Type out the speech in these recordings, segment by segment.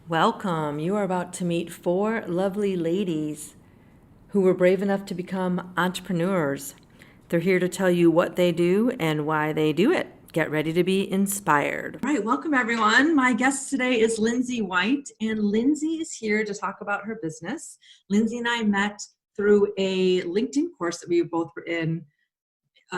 Welcome. You are about to meet four lovely ladies who were brave enough to become entrepreneurs. They're here to tell you what they do and why they do it. Get ready to be inspired. All right, welcome everyone. My guest today is Lindsay White, and Lindsay is here to talk about her business. Lindsay and I met through a LinkedIn course that we both were in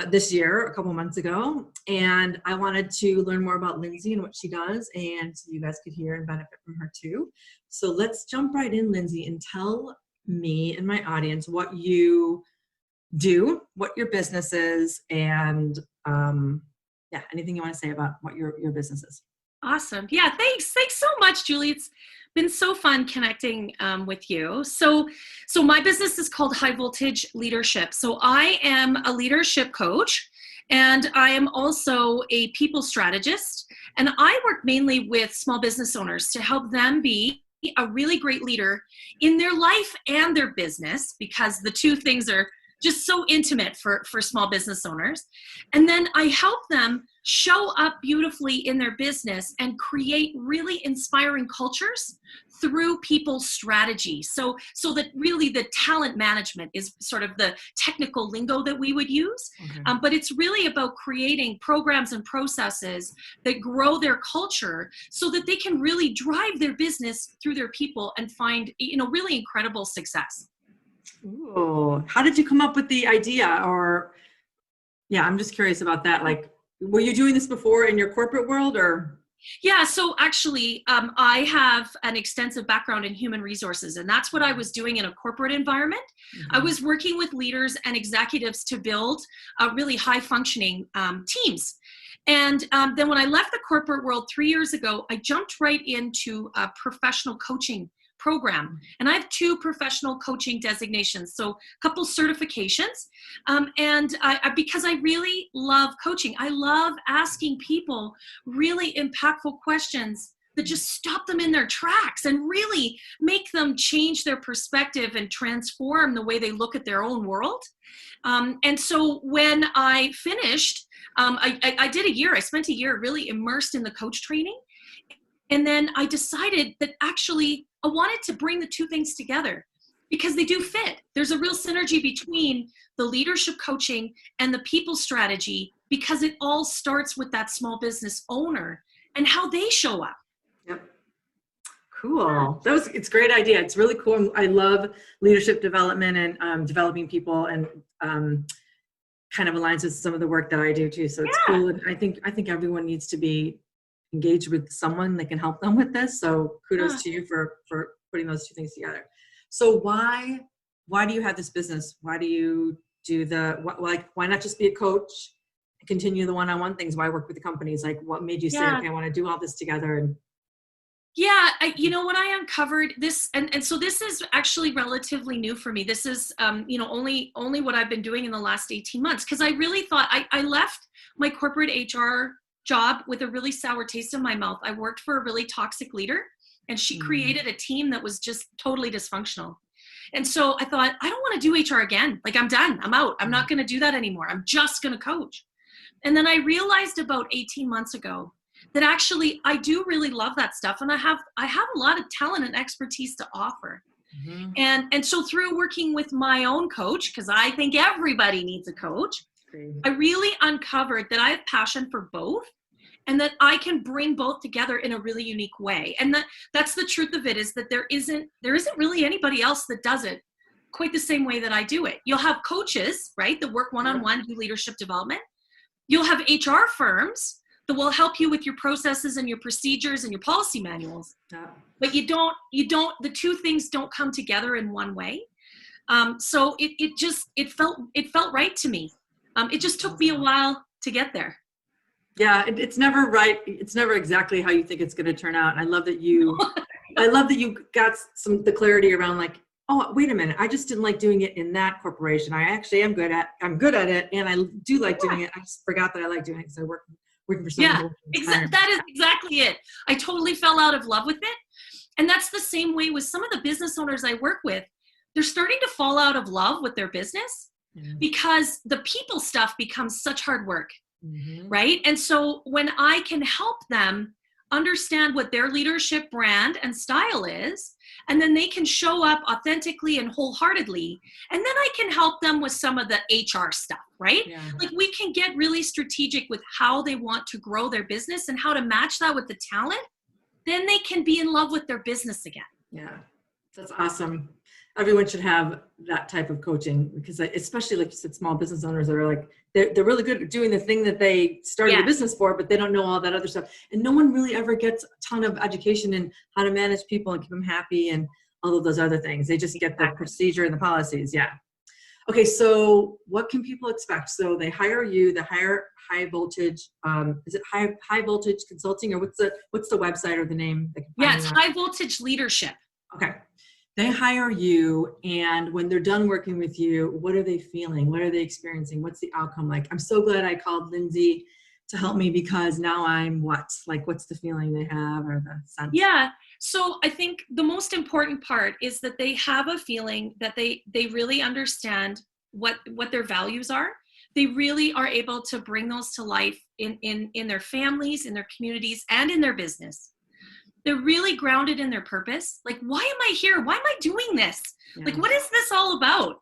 this year, a couple months ago, and I wanted to learn more about Lindsay and what she does, and so you guys could hear and benefit from her too. So let's jump right in, Lindsay, and tell me and my audience what you do, what your business is, and anything you want to say about what your business is. Awesome. Yeah, thanks. Thanks so much, Julie. It's been so fun connecting with you. So my business is called High Voltage Leadership. So I am a leadership coach, and I am also a people strategist. And I work mainly with small business owners to help them be a really great leader in their life and their business, because the two things are just so intimate for small business owners. And then I help them show up beautifully in their business and create really inspiring cultures through people strategy. So that really the talent management is sort of the technical lingo that we would use. Okay. But it's really about creating programs and processes that grow their culture so that they can really drive their business through their people and find, really incredible success. Ooh, how did you come up with the idea? Or, yeah, I'm just curious about that. Like, were you doing this before in your corporate world, or? Yeah, so actually, I have an extensive background in human resources, and that's what I was doing in a corporate environment. Mm-hmm. I was working with leaders and executives to build really high-functioning teams. And then when I left the corporate world 3 years ago, I jumped right into a professional coaching program. And I have 2 professional coaching designations, so a couple certifications. And because I really love coaching, I love asking people really impactful questions that just stop them in their tracks and really make them change their perspective and transform the way they look at their own world. And so when I finished, I did a year, I spent a year really immersed in the coach training. And then I decided that actually I wanted to bring the two things together because they do fit. There's a real synergy between the leadership coaching and the people strategy, because it all starts with that small business owner and how they show up. Yep. Cool. It's a great idea. It's really cool. I love leadership development and developing people, and kind of aligns with some of the work that I do too. So it's cool. And I think everyone needs to be engaged with someone that can help them with this. So kudos to you for putting those two things together. So why do you have this business? Why do you do why not just be a coach and continue the one-on-one things? Why work with the companies? Like, what made you say, okay, I want to do all this together? And when I uncovered this, and so this is actually relatively new for me. This is, only what I've been doing in the last 18 months. Cause I really thought I left my corporate HR job with a really sour taste in my mouth. I worked for a really toxic leader, and she created a team that was just totally dysfunctional. And so I thought, I don't want to do HR again. Like, I'm done. I'm out. I'm not going to do that anymore. I'm just going to coach. And then I realized about 18 months ago that actually I do really love that stuff. And I have a lot of talent and expertise to offer. Mm-hmm. And so through working with my own coach, because I think everybody needs a coach, I really uncovered that I have passion for both, and that I can bring both together in a really unique way. And that's the truth of it, is that there isn't really anybody else that does it quite the same way that I do it. You'll have coaches, right, that work one-on-one, do leadership development. You'll have HR firms that will help you with your processes and your procedures and your policy manuals. Yeah. But the two things don't come together in one way. So it felt right to me. It just took me a while to get there. Yeah, it's never right. It's never exactly how you think it's going to turn out. And I love that you got the clarity around, like, oh, wait a minute, I just didn't like doing it in that corporation. I actually am good at it, and I do like doing it. I just forgot that I like doing it because I working for someone. Yeah, that is exactly it. I totally fell out of love with it. And that's the same way with some of the business owners I work with. They're starting to fall out of love with their business. Because the people stuff becomes such hard work, right? And so when I can help them understand what their leadership brand and style is, and then they can show up authentically and wholeheartedly. And then I can help them with some of the HR stuff, right? Yeah. Like we can get really strategic with how they want to grow their business and how to match that with the talent. Then they can be in love with their business again. Yeah, that's awesome. Everyone should have that type of coaching, because especially like you said, small business owners that are like, they're really good at doing the thing that they started the business for, but they don't know all that other stuff. And no one really ever gets a ton of education in how to manage people and keep them happy and all of those other things. They just get the procedure and the policies. Yeah. Okay. So what can people expect? So they hire you, they hire High Voltage. Is it high Voltage Consulting, or what's the website or the name? Yeah, it's High Voltage Leadership. Okay. They hire you, and when they're done working with you, what are they feeling? What are they experiencing? What's the outcome like? I'm so glad I called Lindsay to help me, because now I'm what's the feeling they have, or the sense? Yeah. So I think the most important part is that they have a feeling that they really understand what their values are. They really are able to bring those to life in their families, in their communities, and in their business. They're really grounded in their purpose. Like, why am I here? Why am I doing this? Yeah. Like, what is this all about?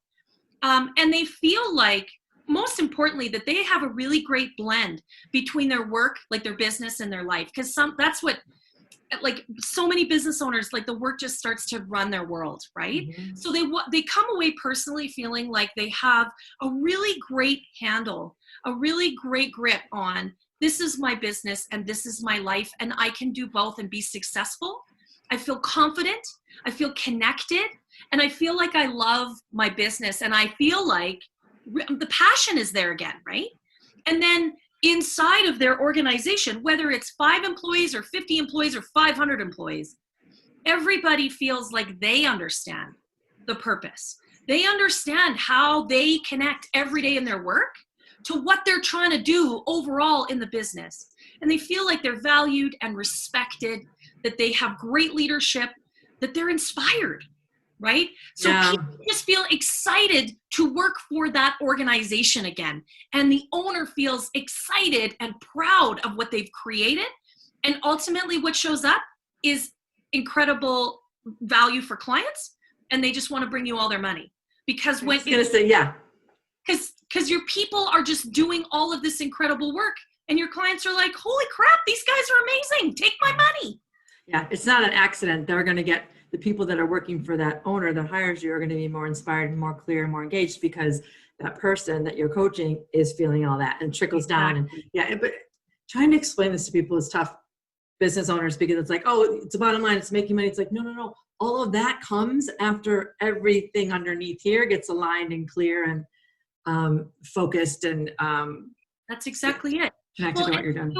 And they feel like, most importantly, that they have a really great blend between their work, like their business, and their life. Because that's what, like so many business owners, like the work just starts to run their world, right? Mm-hmm. So they come away personally feeling like they have a really great handle, a really great grip on, this is my business and this is my life, and I can do both and be successful. I feel confident, I feel connected, and I feel like I love my business, and I feel like the passion is there again, right? And then inside of their organization, whether it's 5 employees or 50 employees or 500 employees, everybody feels like they understand the purpose. They understand how they connect every day in their work to what they're trying to do overall in the business. And they feel like they're valued and respected, that they have great leadership, that they're inspired, right? So people just feel excited to work for that organization again. And the owner feels excited and proud of what they've created. And ultimately what shows up is incredible value for clients. And they just want to bring you all their money. Because when because your people are just doing all of this incredible work, and your clients are like, holy crap, these guys are amazing. Take my money. Yeah, it's not an accident. They're going to get the people that are working for that owner that hires you are going to be more inspired and more clear and more engaged, because that person that you're coaching is feeling all that and trickles down. And but trying to explain this to people is tough, business owners, because it's like, oh, it's a bottom line, it's making money. It's like, no. All of that comes after everything underneath here gets aligned and clear and focused, and that's exactly it. Connected to what you're doing.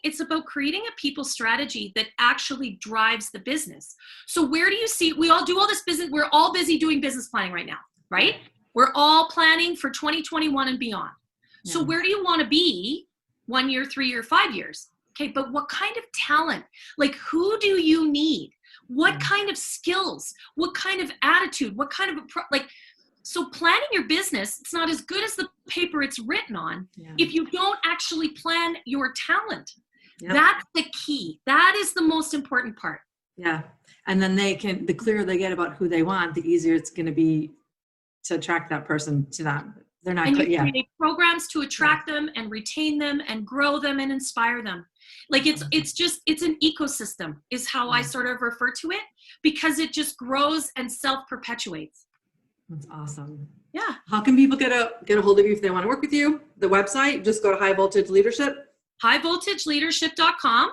It's about creating a people strategy that actually drives the business. So where do you see, we all do all this business, we're all busy doing business planning right now, right? We're all planning for 2021 and beyond. Yeah. So where do you want to be 1 year, 3 year, 5 years? Okay, but what kind of talent? Like, who do you need? What kind of skills? What kind of attitude? What kind of, so planning your business, it's not as good as the paper it's written on if you don't actually plan your talent. Yep. That's the key. That is the most important part. Yeah. And then the clearer they get about who they want, the easier it's going to be to attract that person to them. They're not and you create programs to attract them and retain them and grow them and inspire them. Like it's an ecosystem is how I sort of refer to it, because it just grows and self-perpetuates. That's awesome. Yeah. How can people get a hold of you if they want to work with you? The website, just go to High Voltage Leadership. highvoltageleadership.com.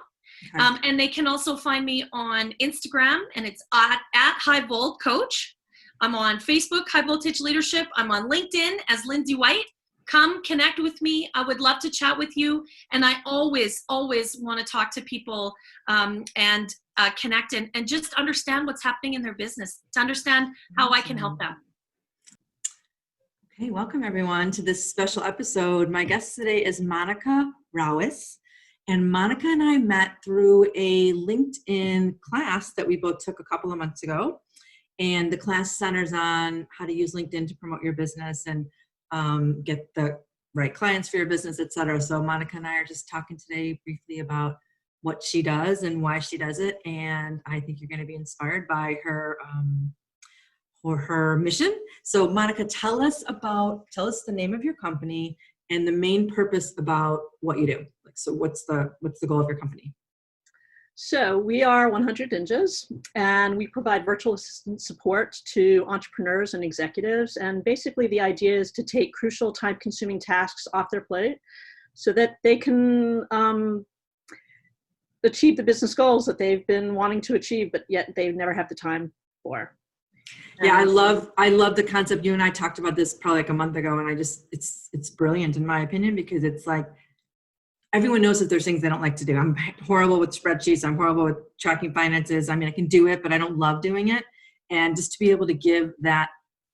Okay. And they can also find me on Instagram, and it's at High Volt Coach. I'm on Facebook, High Voltage Leadership. I'm on LinkedIn as Lindsay White. Come connect with me. I would love to chat with you. And I always want to talk to people and connect and just understand what's happening in their business, to understand how I can help them. Okay, welcome everyone to this special episode. My guest today is Monica Rawicz. And Monica and I met through a LinkedIn class that we both took a couple of months ago. And the class centers on how to use LinkedIn to promote your business and get the right clients for your business, et cetera. So Monica and I are just talking today briefly about what she does and why she does it. And I think you're going to be inspired by her or her mission. So Monica, tell us the name of your company and the main purpose about what you do. Like, so what's the goal of your company? So we are 100 Ninjas, and we provide virtual assistant support to entrepreneurs and executives. And basically the idea is to take crucial time-consuming tasks off their plate so that they can achieve the business goals that they've been wanting to achieve, but yet they never have the time for. Yeah, I love the concept. You and I talked about this probably like a month ago, and it's brilliant in my opinion, because it's like, everyone knows that there's things they don't like to do. I'm horrible with spreadsheets. I'm horrible with tracking finances. I mean, I can do it, but I don't love doing it. And just to be able to give that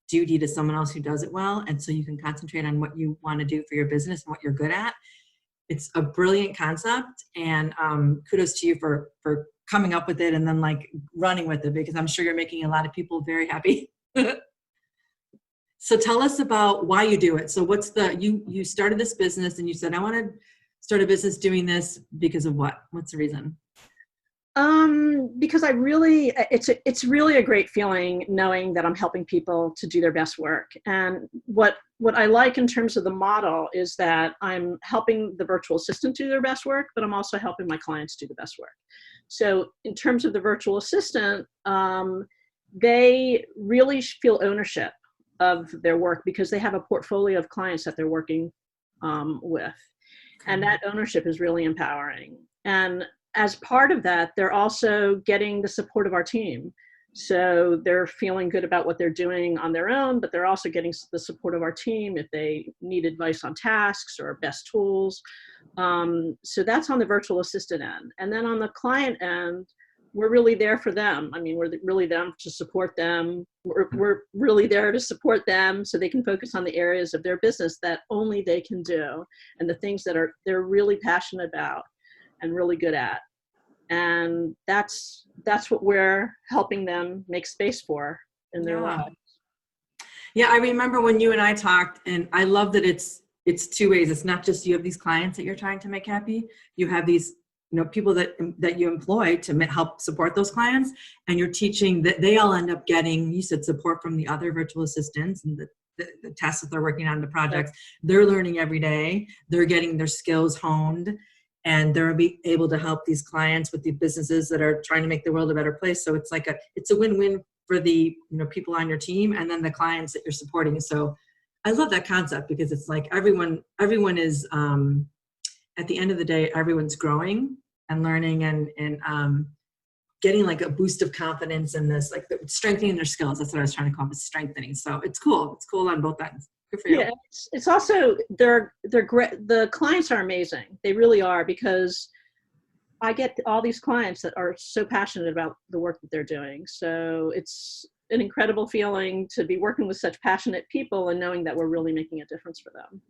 duty to someone else who does it well, and so you can concentrate on what you want to do for your business and what you're good at. It's a brilliant concept, and kudos to you for coming up with it and then like running with it, because I'm sure you're making a lot of people very happy. So tell us about why you do it. So what's you started this business and you said, I want to start a business doing this because of what? What's the reason? Because it's really a great feeling knowing that I'm helping people to do their best work. And what I like in terms of the model is that I'm helping the virtual assistant do their best work, but I'm also helping my clients do the best work. So in terms of the virtual assistant, they really feel ownership of their work because they have a portfolio of clients that they're working with. And that ownership is really empowering. And as part of that, they're also getting the support of our team. So they're feeling good about what they're doing on their own, but they're also getting the support of our team if they need advice on tasks or best tools. So that's on the virtual assistant end. And then on the client end, we're really there for them. I mean, we're really there to support them. We're really there to support them so they can focus on the areas of their business that only they can do and the things that they're really passionate about and really good at. And that's what we're helping them make space for in their lives. Yeah, I remember when you and I talked, and I love that it's two ways. It's not just you have these clients that you're trying to make happy. You have these people that you employ to help support those clients, and you're teaching that they all end up getting, you said, support from the other virtual assistants and the tasks that they're working on, the projects. They're learning every day. They're getting their skills honed, and they're able to help these clients with the businesses that are trying to make the world a better place. So it's like it's a win-win for the people on your team and then the clients that you're supporting. So I love that concept because it's like everyone is at the end of the day, everyone's growing and learning and getting like a boost of confidence in this, like strengthening their skills. That's what I was trying to call it, strengthening. So it's cool. It's cool on both ends. Good for you. Yeah, it's also they're great. The clients are amazing. They really are, because I get all these clients that are so passionate about the work that they're doing. So it's an incredible feeling to be working with such passionate people and knowing that we're really making a difference for them.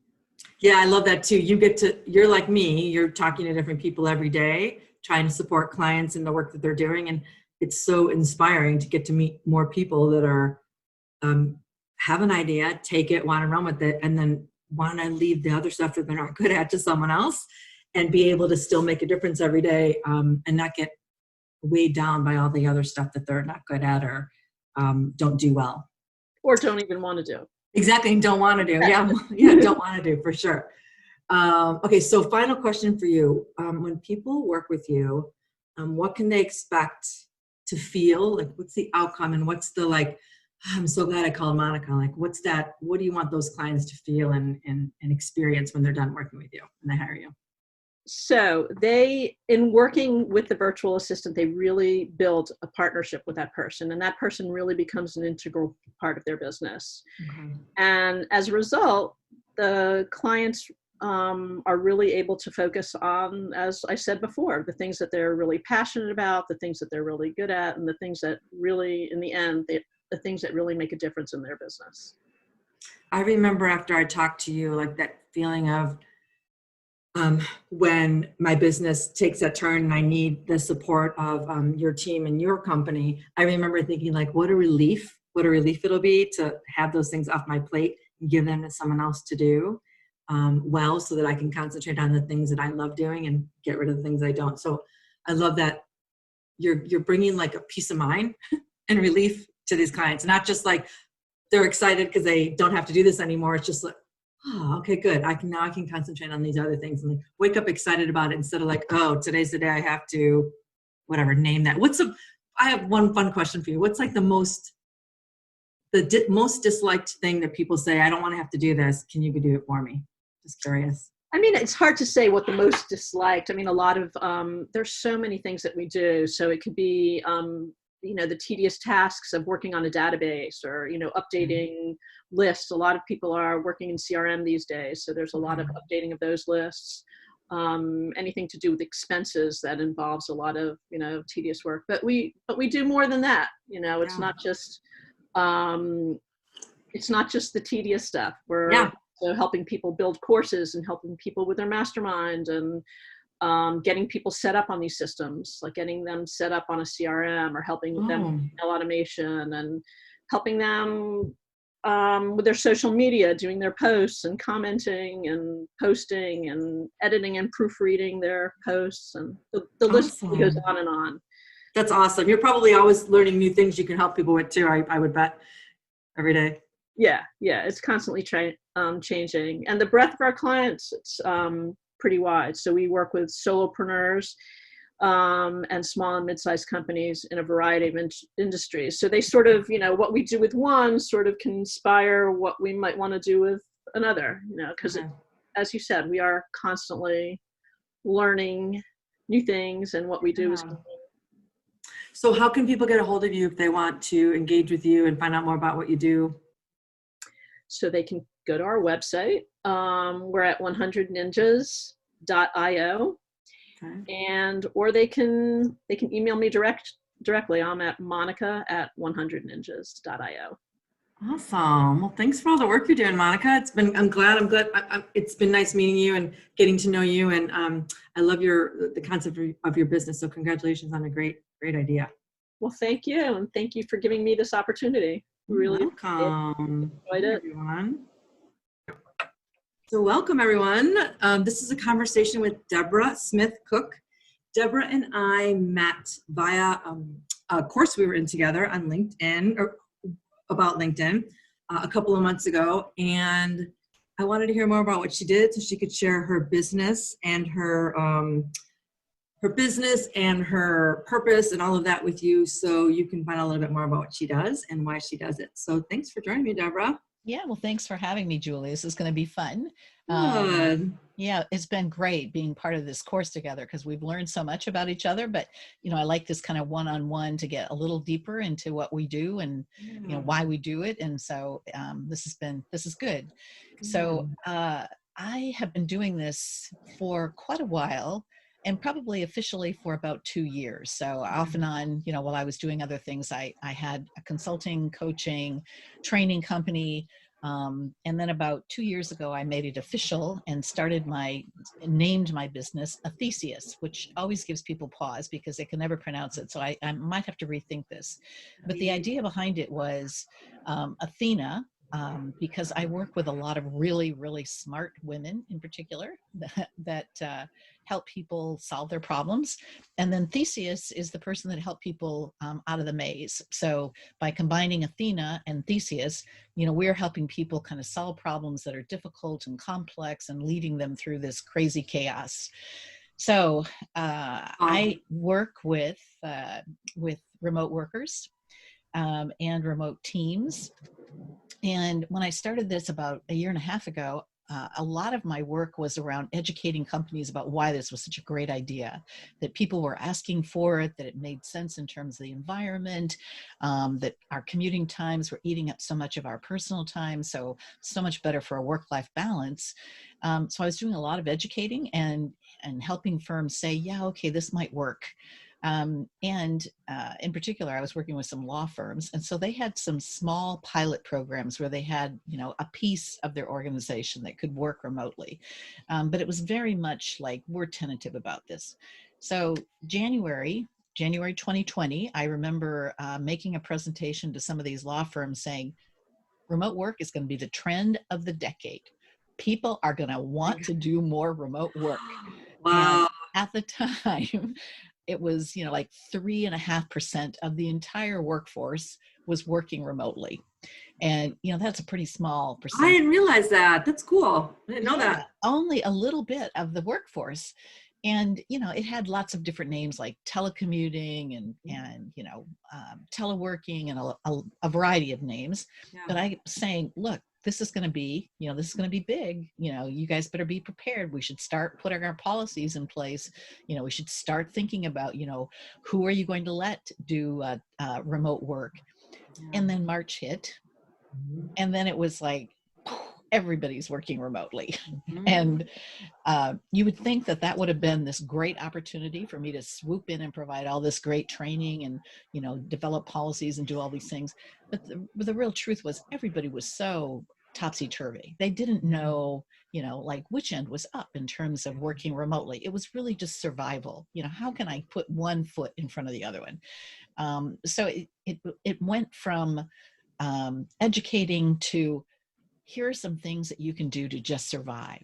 Yeah, I love that too. You're like me, you're talking to different people every day, trying to support clients in the work that they're doing. And it's so inspiring to get to meet more people that are, have an idea, take it, want to run with it, and then want to leave the other stuff that they're not good at to someone else and be able to still make a difference every day, and not get weighed down by all the other stuff that they're not good at or don't do well. Or don't even want to do. Exactly, and don't want to do. Yeah, don't want to do, for sure. Okay, so final question for you. When people work with you, what can they expect to feel? Like, what's the outcome, and what's the I'm so glad I called Monica. Like, what do you want those clients to feel and experience when they're done working with you and they hire you? So in working with the virtual assistant, they really build a partnership with that person, and that person really becomes an integral part of their business. Okay. And as a result, the clients are really able to focus on, as I said before, the things that they're really passionate about, the things that they're really good at, and the things that really, in the end, the things that really make a difference in their business. I remember after I talked to you, like that feeling of when my business takes a turn and I need the support of your team and your company, I remember thinking like, what a relief it'll be to have those things off my plate and give them to someone else to do so that I can concentrate on the things that I love doing and get rid of the things I don't. So I love that you're bringing like a peace of mind and relief to these clients, not just like they're excited because they don't have to do this anymore. It's just like, oh, okay, good. I can concentrate on these other things and like wake up excited about it instead of like, oh, today's the day I have to, whatever, name that. I have one fun question for you. What's like the most disliked thing that people say, I don't want to have to do this. Can you do it for me? Just curious. I mean, it's hard to say what the most disliked. I mean, a lot of, there's so many things that we do. So it could be, the tedious tasks of working on a database or, updating lists. A lot of people are working in CRM these days. So there's a lot of updating of those lists. Anything to do with expenses that involves a lot of, tedious work. But we do more than that. It's not just, the tedious stuff. We're so helping people build courses and helping people with their mastermind and getting people set up on these systems, like getting them set up on a CRM or helping with them with email automation and helping them with their social media, doing their posts and commenting and posting and editing and proofreading their posts. And the list goes on and on. That's awesome. You're probably always learning new things you can help people with too, I would bet, every day. Yeah, it's constantly changing. And the breadth of our clients, it's pretty wide. So we work with solopreneurs and small and mid-sized companies in a variety of industries. So they sort of, what we do with one sort of can inspire what we might want to do with another, because as you said, we are constantly learning new things and what we do is. So how can people get a hold of you if they want to engage with you and find out more about what you do? So they can go to our website. We're at 100ninjas.io. Or they can email me directly. I'm at monica@100ninjas.io. Awesome. Well, thanks for all the work you're doing, Monica. I'm glad. It's been nice meeting you and getting to know you. And I love the concept of your business. So congratulations on a great idea. Well, thank you. And thank you for giving me this opportunity. Really welcome. Enjoyed it. Everyone. So welcome, everyone. This is a conversation with Deborah Cook. Deborah and I met via a course we were in together on LinkedIn, or about LinkedIn, a couple of months ago. And I wanted to hear more about what she did so she could share her business and her business and her purpose and all of that with you, so you can find out a little bit more about what she does and why she does it. So thanks for joining me, Deborah. Yeah, well, thanks for having me, Julie. This is going to be fun. Good. Yeah, it's been great being part of this course together because we've learned so much about each other. But, I like this kind of one-on-one to get a little deeper into what we do and, why we do it. And so this is good. So I have been doing this for quite a while. And probably officially for about 2 years. So off and on, while I was doing other things, I had a consulting, coaching, training company. And then about 2 years ago, I made it official and named my business Theseus, which always gives people pause because they can never pronounce it. So I might have to rethink this. But the idea behind it was Athena, because I work with a lot of really, really smart women in particular that help people solve their problems. And then Theseus is the person that helped people out of the maze. So by combining Athena and Theseus, we're helping people kind of solve problems that are difficult and complex and leading them through this crazy chaos. So I work with remote workers and remote teams. And when I started this about a year and a half ago, a lot of my work was around educating companies about why this was such a great idea, that people were asking for it, that it made sense in terms of the environment, that our commuting times were eating up so much of our personal time, so much better for a work-life balance. So I was doing a lot of educating and helping firms say, yeah, okay, this might work. In particular, I was working with some law firms, and so they had some small pilot programs where they had, a piece of their organization that could work remotely. But it was very much like, we're tentative about this. So January 2020, I remember making a presentation to some of these law firms saying, remote work is going to be the trend of the decade. People are going to want to do more remote work. Wow. And at the time, it was, like 3.5% of the entire workforce was working remotely. And, that's a pretty small I percentage. didn't realize that. That's cool. I didn't know Yeah, that. only a little bit of the workforce. And, it had lots of different names like telecommuting and teleworking and a variety of names. Yeah. But I'm saying, look, this is going to be big. You guys better be prepared. We should start putting our policies in place. We should start thinking about, who are you going to let do remote work? Yeah. And then March hit. And then it was like, everybody's working remotely. And you would think that would have been this great opportunity for me to swoop in and provide all this great training and, develop policies and do all these things. But the real truth was everybody was so topsy-turvy. They didn't know, like which end was up in terms of working remotely. It was really just survival. How can I put one foot in front of the other one? So it went from educating to, here are some things that you can do to just survive,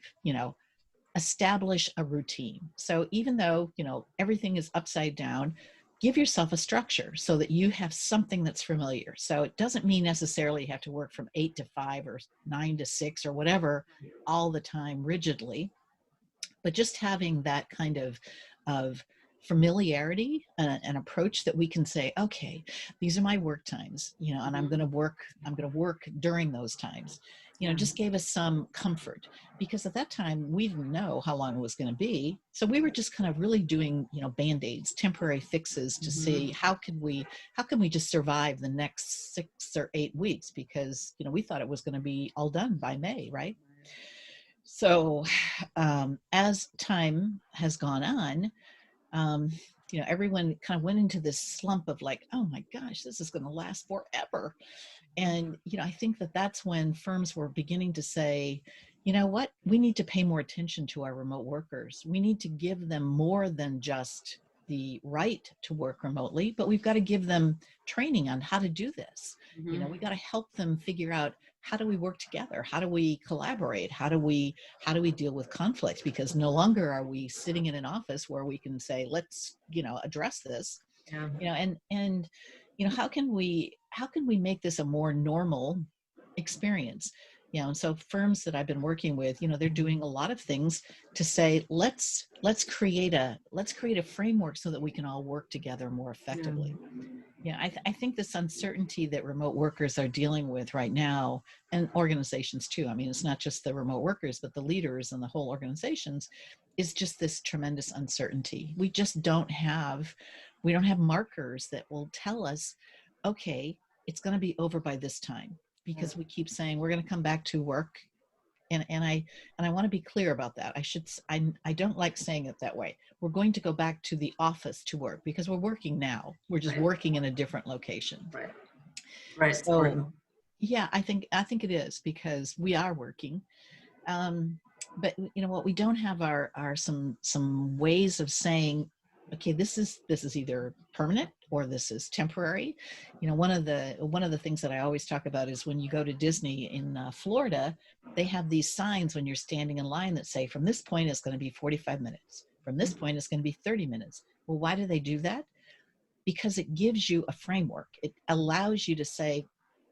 establish a routine. So even though, everything is upside down, give yourself a structure so that you have something that's familiar. So it doesn't mean necessarily you have to work from 8 to 5 or 9 to 6 or whatever all the time rigidly, but just having that kind of familiarity and an approach that we can say, okay, these are my work times, and I'm going to work during those times. Just gave us some comfort, because at that time we didn't know how long it was going to be. So we were just kind of really doing, band-aids, temporary fixes to see how can we just survive the next 6 or 8 weeks, because, we thought it was going to be all done by May, right? So as time has gone on, everyone kind of went into this slump of like, oh my gosh, this is going to last forever. And, I think that's when firms were beginning to say, you know what, we need to pay more attention to our remote workers. We need to give them more than just the right to work remotely, but we've got to give them training on how to do this. We got to help them figure out, how do we work together? How do we collaborate? How do we deal with conflict? Because no longer are we sitting in an office where we can say, let's, address this. Yeah. And how can we make this a more normal experience? And so firms that I've been working with, they're doing a lot of things to say, let's create a framework so that we can all work together more effectively. I think this uncertainty that remote workers are dealing with right now, and organizations too, I mean, it's not just the remote workers, but the leaders and the whole organizations, is just this tremendous uncertainty. We just don't have markers that will tell us, okay, it's going to be over by this time, because we keep saying we're going to come back to work. And I want to be clear about that. I don't like saying it that way. We're going to go back to the office to work, because we're working now. We're just working in a different location. Right. So yeah, I think it is, because we are working. But what we don't have are some ways of saying, okay, this is either permanent or this is temporary. One of the things that I always talk about is when you go to Disney in Florida, they have these signs when you're standing in line that say, from this point it's going to be 45 minutes. From this point it's going to be 30 minutes. Well, why do they do that? Because it gives you a framework. It allows you to say,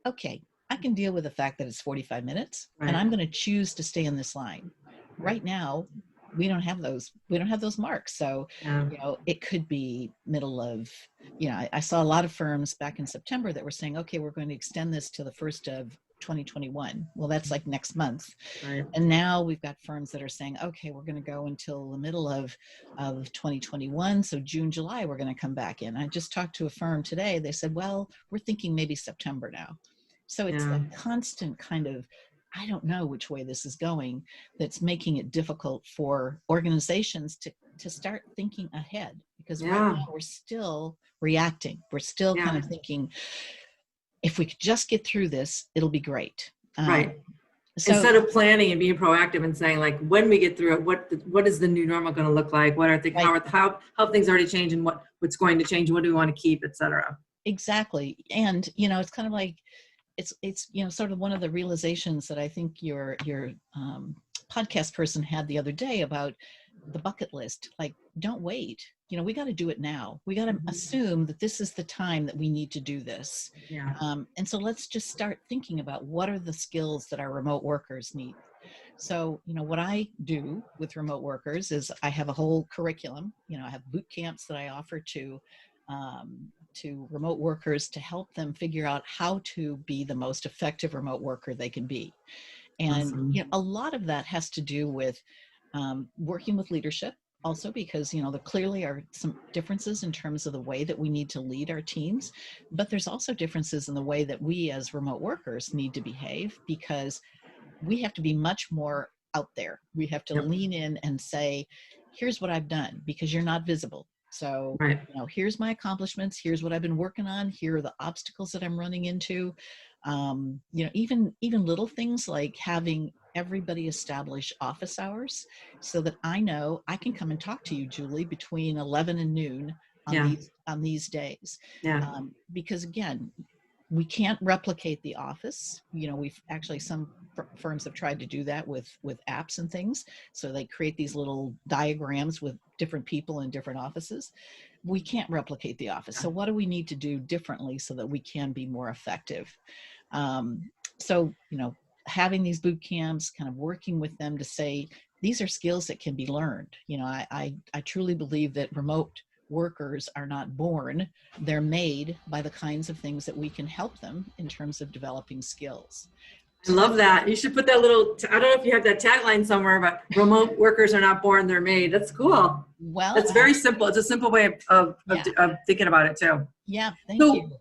okay, I can deal with the fact that it's 45 minutes, and I'm going to choose to stay in this line. Right now, we don't have those marks. So, it could be middle of, I saw a lot of firms back in September that were saying, okay, we're going to extend this to the 1st of 2021. Well, that's like next month. Right. And now we've got firms that are saying, okay, we're going to go until the middle of 2021. So June, July, we're going to come back in. I just talked to a firm today. They said, well, we're thinking maybe September now. So it's a constant kind of, I don't know which way this is going, that's making it difficult for organizations to start thinking ahead, because right now we're still reacting. We're still kind of thinking, if we could just get through this, it'll be great. Right. So, instead of planning and being proactive and saying, like, when we get through it, what is the new normal going to look like? What are things, how things already changed, and what's going to change? What do we want to keep, et cetera? Exactly. And, it's kind of like, it's sort of one of the realizations that I think your podcast person had the other day about the bucket list. Like, don't wait. we got to do it now. We got to assume that this is the time that we need to do this. Yeah. And so let's just start thinking about what are the skills that our remote workers need. So, what I do with remote workers is I have a whole curriculum. I have boot camps that I offer to remote workers to help them figure out how to be the most effective remote worker they can be. And Awesome. a lot of that has to do with working with leadership also, because there clearly are some differences in terms of the way that we need to lead our teams, but there's also differences in the way that we as remote workers need to behave, because we have to be much more out there. We have to lean in and say, here's what I've done, because you're not visible. So, Right. Here's my accomplishments. Here's what I've been working on. Here are the obstacles that I'm running into. Even little things like having everybody establish office hours so that I know I can come and talk to you, Julie, between 11 and noon on these days. Yeah. Because again, we can't replicate the office. We've actually, some firms have tried to do that with apps and things. So they create these little diagrams with different people in different offices. We can't replicate the office. So what do we need to do differently so that we can be more effective? Having these boot camps, kind of working with them to say, these are skills that can be learned. I truly believe that remote workers are not born, they're made by the kinds of things that we can help them in terms of developing skills. I love that. You should put that I don't know if you have that tagline somewhere, but remote workers are not born, they're made. That's cool. Well, it's very simple. It's a simple way of thinking about it too. Yeah. Thank you.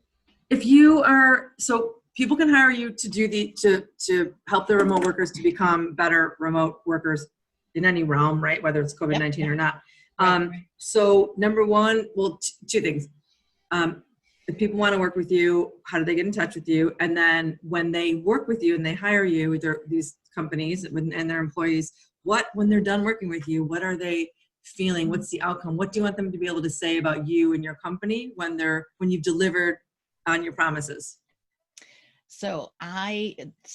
If you are, so people can hire you to do to help the remote workers to become better remote workers in any realm, right? Whether it's COVID-19 or not. Right. So number one, two things. If people want to work with you, how do they get in touch with you? And then when they work with you and they hire you, these companies and their employees, when they're done working with you, what are they feeling? What's the outcome? What do you want them to be able to say about you and your company when you've delivered on your promises? So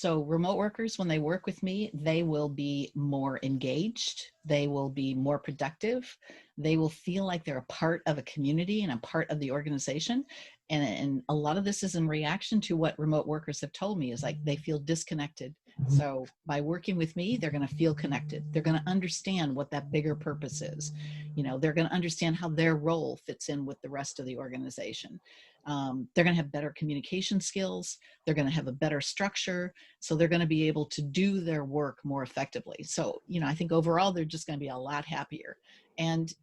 remote workers, when they work with me, they will be more engaged. They will be more productive. They will feel like they're a part of a community and a part of the organization. And a lot of this is in reaction to what remote workers have told me, is like they feel disconnected. So by working with me, they're going to feel connected. They're going to understand what that bigger purpose is. They're going to understand how their role fits in with the rest of the organization. They're going to have better communication skills. They're going to have a better structure. So they're going to be able to do their work more effectively. So, I think overall, they're just going to be a lot happier. And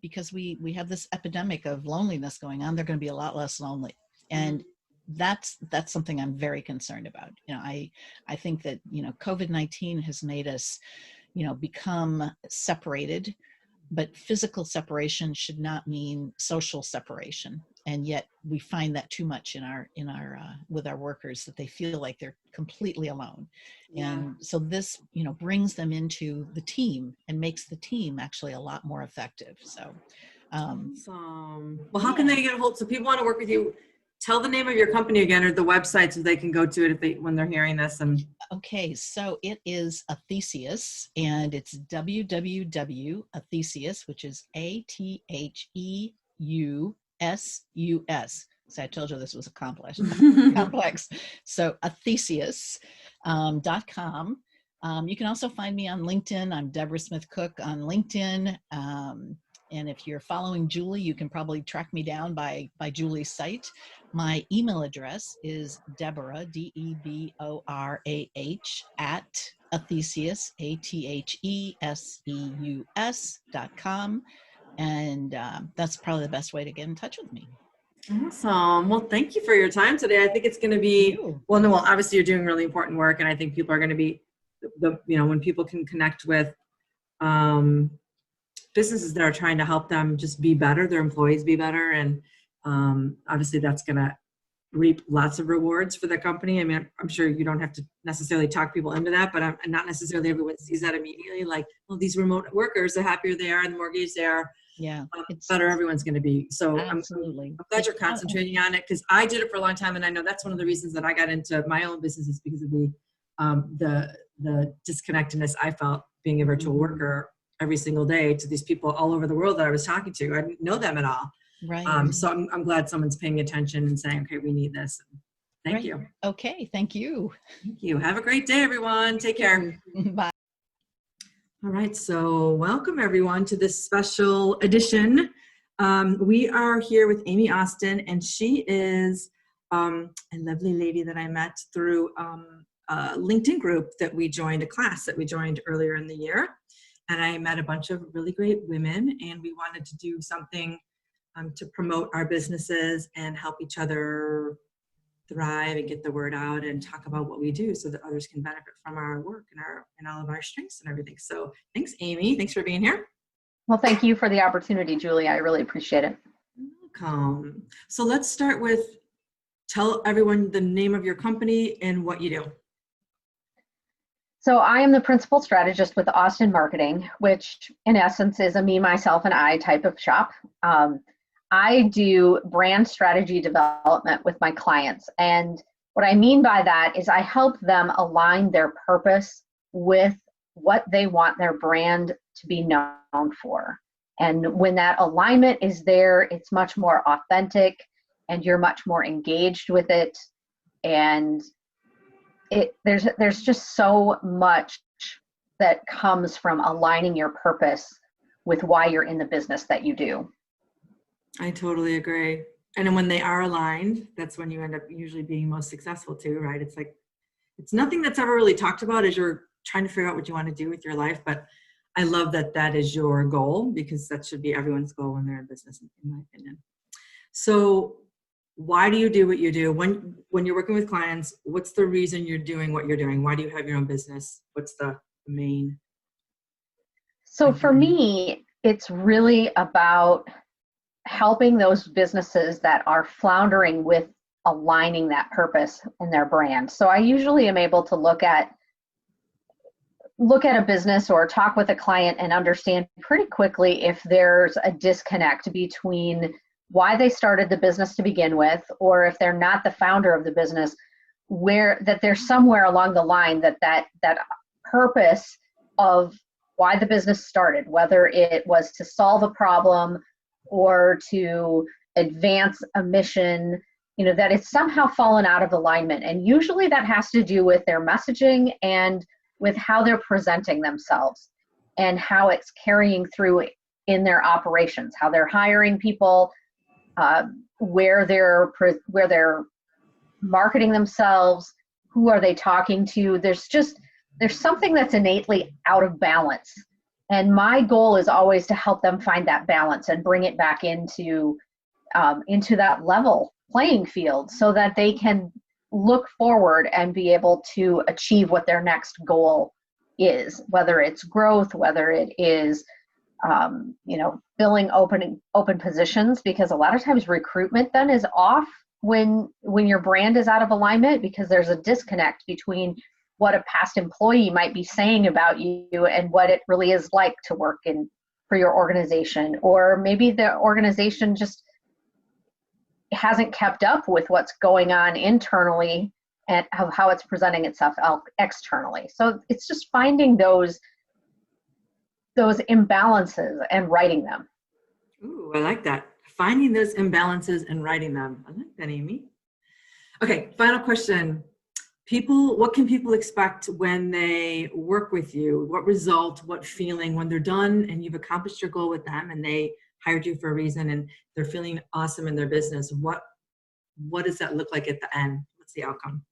because we have this epidemic of loneliness going on, they're going to be a lot less lonely. And that's something I'm very concerned about. I think that, COVID-19 has made us, become separated, but physical separation should not mean social separation. And yet we find that too much in our with our workers, that they feel like they're completely alone. Yeah. And so this, brings them into the team and makes the team actually a lot more effective. So, awesome. Well, how can they get a hold? So people want to work with you. Tell the name of your company again, or the website, so they can go to it when they're hearing this. And okay, so it is Athesius, and it's www.athesius, which is ATHEUSUS. So I told you this was complex. So Athesius.com. You can also find me on LinkedIn. I'm Deborah Smith Cook on LinkedIn. And if you're following Julie, you can probably track me down by Julie's site. My email address is Deborah, DEBORAH, at Athesius, ATHESEUS.com. And that's probably the best way to get in touch with me. Awesome. Well, thank you for your time today. I think it's going to be, obviously you're doing really important work, and I think people are going to be, when people can connect with businesses that are trying to help them just be better, their employees be better, and obviously that's going to reap lots of rewards for the company. I mean, I'm sure you don't have to necessarily talk people into that, but not necessarily everyone sees that immediately. Like, well, these remote workers, the happier they are and the more engaged they are, it's better everyone's going to be. So absolutely. I'm glad you're concentrating on it, because I did it for a long time, and I know that's one of the reasons that I got into my own business, is because of the disconnectedness I felt being a virtual worker. every single day to these people all over the world that I was talking to. I didn't know them at all. Right. So I'm glad someone's paying attention and saying, okay, we need this. Thank Right. you. Okay. Thank you. Thank you. Have a great day, everyone. Take care. Bye. All right, so welcome everyone to this special edition. We are here with Amy Austin, and she is a lovely lady that I met through a LinkedIn group that we joined, a class that we joined earlier in the year. And I met a bunch of really great women, and we wanted to do something to promote our businesses and help each other thrive and get the word out and talk about what we do so that others can benefit from our work and all of our strengths and everything. So thanks, Amy. Thanks for being here. Well, thank you for the opportunity, Julie. I really appreciate it. Welcome. So let's start with, tell everyone the name of your company and what you do. So I am the principal strategist with Austin Marketing, which in essence is a me, myself, and I type of shop. I do brand strategy development with my clients. And what I mean by that is I help them align their purpose with what they want their brand to be known for. And when that alignment is there, it's much more authentic and you're much more engaged with it. And there's just so much that comes from aligning your purpose with why you're in the business that you do. I totally agree. And then when they are aligned, that's when you end up usually being most successful too, right? It's like, it's nothing that's ever really talked about as you're trying to figure out what you want to do with your life. But I love that that is your goal, because that should be everyone's goal when they're in business, in my opinion. So why do you do what you do? When you're working with clients, what's the reason you're doing what you're doing? Why do you have your own business? What's the main? So for me, it's really about helping those businesses that are floundering with aligning that purpose in their brand. So I usually am able to look at a business or talk with a client and understand pretty quickly if there's a disconnect between why they started the business to begin with, or if they're not the founder of the business, that there's somewhere along the line that purpose of why the business started, whether it was to solve a problem or to advance a mission, that it's somehow fallen out of alignment. And usually that has to do with their messaging and with how they're presenting themselves and how it's carrying through in their operations, how they're hiring people, where they're marketing themselves, who are they talking to. There's something that's innately out of balance. And my goal is always to help them find that balance and bring it back into that level playing field so that they can look forward and be able to achieve what their next goal is, whether it's growth, whether it is, filling open positions, because a lot of times recruitment then is off when your brand is out of alignment, because there's a disconnect between what a past employee might be saying about you and what it really is like to work for your organization. Or maybe the organization just hasn't kept up with what's going on internally and how it's presenting itself externally. So it's just finding those imbalances and writing them. Ooh, I like that. Finding those imbalances and writing them. I like that, Amy. Okay, final question. What can people expect when they work with you? What result, what feeling when they're done and you've accomplished your goal with them and they hired you for a reason and they're feeling awesome in their business? What does that look like at the end? What's the outcome?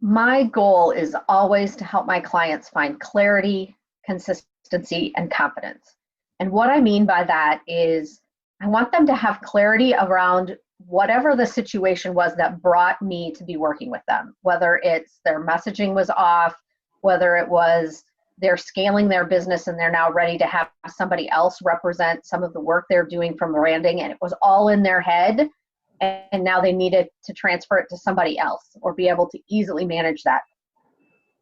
My goal is always to help my clients find clarity, consistency, and confidence. And what I mean by that is I want them to have clarity around whatever the situation was that brought me to be working with them, whether it's their messaging was off, whether it was they're scaling their business and they're now ready to have somebody else represent some of the work they're doing from branding, and it was all in their head, and now they needed to transfer it to somebody else or be able to easily manage that.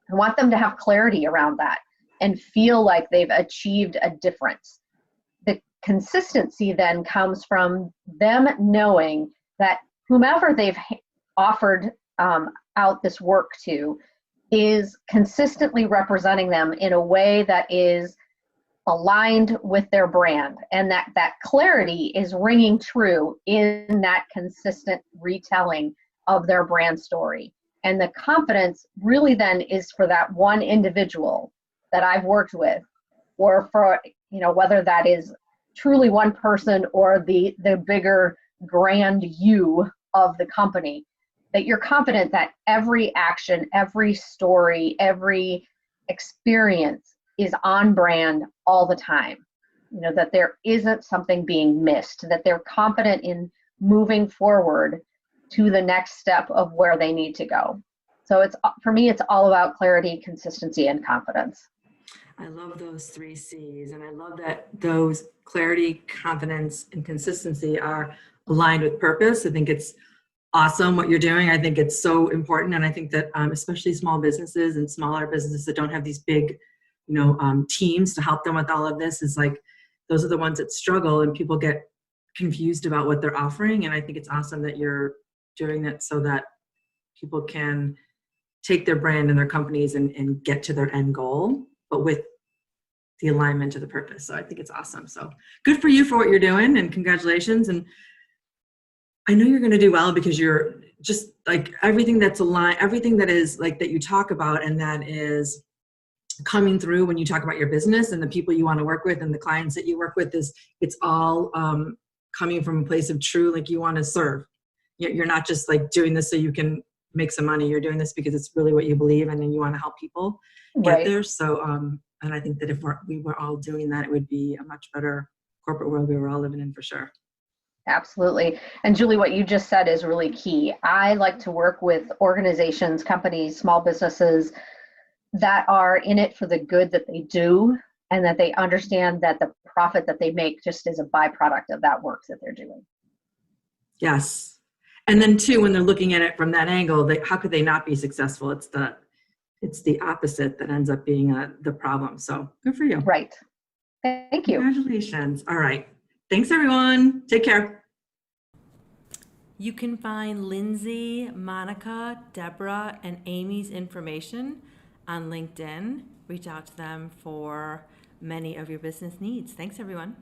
I want them to have clarity around that and feel like they've achieved a difference. The consistency then comes from them knowing that whomever they've offered out this work to is consistently representing them in a way that is aligned with their brand, and that clarity is ringing true in that consistent retelling of their brand story. And the confidence really then is for that one individual that I've worked with, or for, whether that is truly one person or the bigger grand you of the company, that you're confident that every action, every story, every experience is on brand all the time. That there isn't something being missed, that they're confident in moving forward to the next step of where they need to go. So for me, it's all about clarity, consistency, and confidence. I love those 3 C's, and I love that those clarity, confidence, and consistency are aligned with purpose. I think it's awesome what you're doing. I think it's so important, and I think that especially small businesses and smaller businesses that don't have these big, teams to help them with all of this, is like those are the ones that struggle, and people get confused about what they're offering. And I think it's awesome that you're doing that so that people can take their brand and their companies and get to their end goal, but with the alignment to the purpose. So I think it's awesome. So good for you for what you're doing, and congratulations. And I know you're going to do well, because you're just like everything that's aligned, everything that is like that you talk about and that is coming through when you talk about your business and the people you want to work with and the clients that you work with, it's all coming from a place of true, like you want to serve. You're not just like doing this so you can make some money. You're doing this because it's really what you believe in and you want to help people get there. So, and I think that if we were all doing that, it would be a much better corporate world we were all living in, for sure. Absolutely. And Julie, what you just said is really key. I like to work with organizations, companies, small businesses that are in it for the good that they do, and that they understand that the profit that they make just is a byproduct of that work that they're doing. Yes. And then too, when they're looking at it from that angle, how could they not be successful? It's the opposite that ends up being the problem. So good for you. Right. Thank you. Congratulations. All right. Thanks, everyone. Take care. You can find Lindsay, Monica, Deborah, and Amy's information on LinkedIn. Reach out to them for many of your business needs. Thanks, everyone.